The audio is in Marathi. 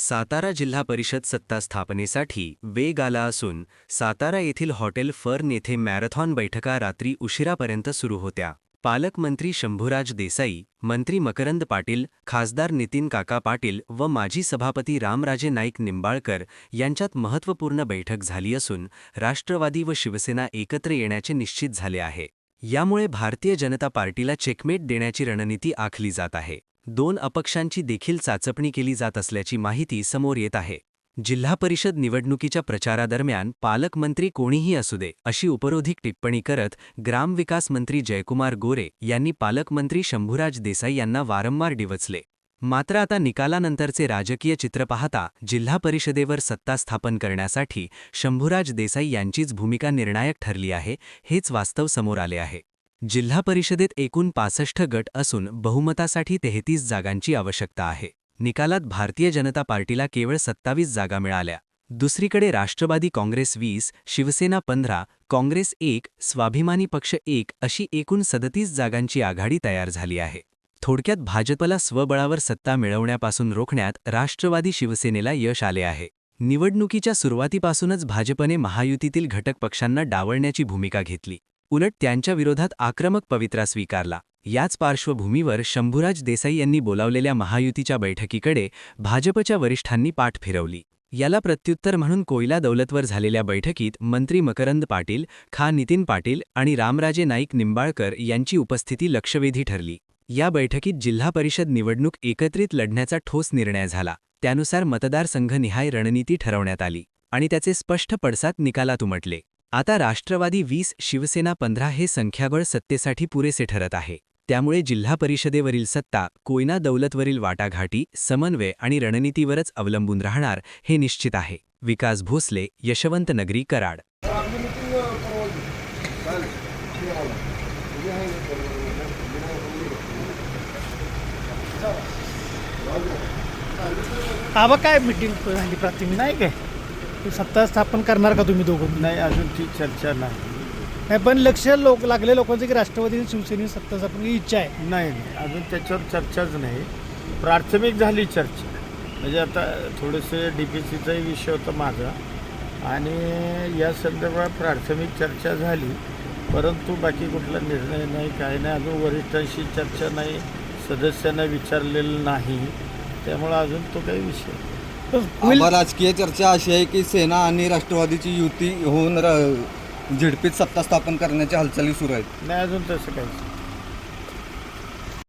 सातारा जिल्हा परिषद सत्ता स्थापनेसाठी वेग आला असून सातारा येथील हॉटेल फर्न येथे मॅरेथॉन बैठका रात्री उशिरापर्यंत सुरू होत्या. पालकमंत्री शंभूराज देसाई, मंत्री मकरंद पाटील, खासदार नितीन काका पाटील व माजी सभापती रामराजे नाईक निंबाळकर यांच्यात महत्त्वपूर्ण बैठक झाली असून राष्ट्रवादी व शिवसेना एकत्र येण्याचे निश्चित झाले आहे. यामुळे भारतीय जनता पार्टीला चेकमेट देण्याची रणनीती आखली जात आहे. दोन अपक्षांची देखील चाचपणी केली जात असल्याची माहिती समोर येत आहे. जिल्हा परिषद निवडणुकीच्या प्रचारादरम्यान पालकमंत्री कोणीही असू दे अशी उपरोधिक टिप्पणी करत ग्रामविकास मंत्री जयकुमार गोरे यांनी पालकमंत्री शंभूराज देसाई यांना वारंवार डिवचले. मात्र आता निकालानंतरचे राजकीय चित्र पाहता जिल्हा परिषदेवर सत्ता स्थापन करण्यासाठी शंभूराज देसाई यांचीच भूमिका निर्णायक ठरली आहे, हेच वास्तव समोर आले आहे. जिल्हा परिषदेत एकूण 65 गट असून बहुमतासाठी 33 जागांची आवश्यकता आहे. निकालात भारतीय जनता पार्टीला केवळ 27 जागा मिळाल्या. दुसरीकडे राष्ट्रवादी काँग्रेस 20, शिवसेना 15, काँग्रेस 1, स्वाभिमानी पक्ष 1 अशी एकूण 37 जागांची आघाडी तयार झाली आहे. थोडक्यात भाजपला स्वबळावर सत्ता मिळवण्यापासून रोखण्यात राष्ट्रवादी शिवसेनेला यश आले आहे. निवडणुकीच्या सुरुवातीपासूनच भाजपने महायुतीतील घटक पक्षांना डावलण्याची भूमिका घेतली. उलट त्यांच्या विरोधात आक्रमक पवित्रा स्वीकारला. याच पार्श्वभूमीवर शंभूराज देसाई यांनी बोलावलेल्या महायुतीच्या बैठकीकडे भाजपच्या वरिष्ठांनी पाठ फिरवली. याला प्रत्युत्तर म्हणून कोयला दौलतवर झालेल्या बैठकीत मंत्री मकरंद पाटील, खा नितीन पाटील आणि रामराजे नाईक निंबाळकर यांची उपस्थिती लक्षवेधी ठरली. या बैठकीत जिल्हा परिषद निवडणूक एकत्रित लढण्याचा ठोस निर्णय झाला. त्यानुसार मतदारसंघनिहाय रणनीती ठरवण्यात आली आणि त्याचे स्पष्ट पडसाद निकालात उमटले. आता राष्ट्रवादी 20, शिवसेना 15 हे संख्याबळ सत्तेसाठी पुरेसे ठरत आहे. त्यामुळे जिल्हा परिषदेवरील सत्ता कोयना दौलतवरील वाटाघाटी, समन्वय आणि रणनीतीवरच अवलंबून राहणार हे निश्चित आहे. विकास भोसले, यशवंत नगरी, कराड. आबा काय मीटिंग झाली प्राथमिक नाही काय सत्ता स्थापन करणार का तुम्ही दोघं? नाही, अजून ती चर्चा नाही. नाही, पण लागले लोकांचं की राष्ट्रवादी आणि शिवसेनेची सत्ता स्थापनेची इच्छा आहे. नाही, अजून त्याच्यावर चर्चाच नाही. प्राथमिक झाली चर्चा. म्हणजे आता थोडेसे DPCचाही विषय होता माझा आणि या संदर्भात प्राथमिक चर्चा झाली, परंतु बाकी कुठला निर्णय नाही, काय नाही. अजून वरिष्ठांशी चर्चा नाही, सदस्यांना विचारलेलं नाही, त्यामुळं अजून तो काही विषय नाही. राजकीय चर्चा अशी आहे की सेना आणि राष्ट्रवादीची युती होऊन झडपीत सत्ता स्थापन करण्याच्या हालचाली सुरू आहेत. नाही, अजून तसं काहीच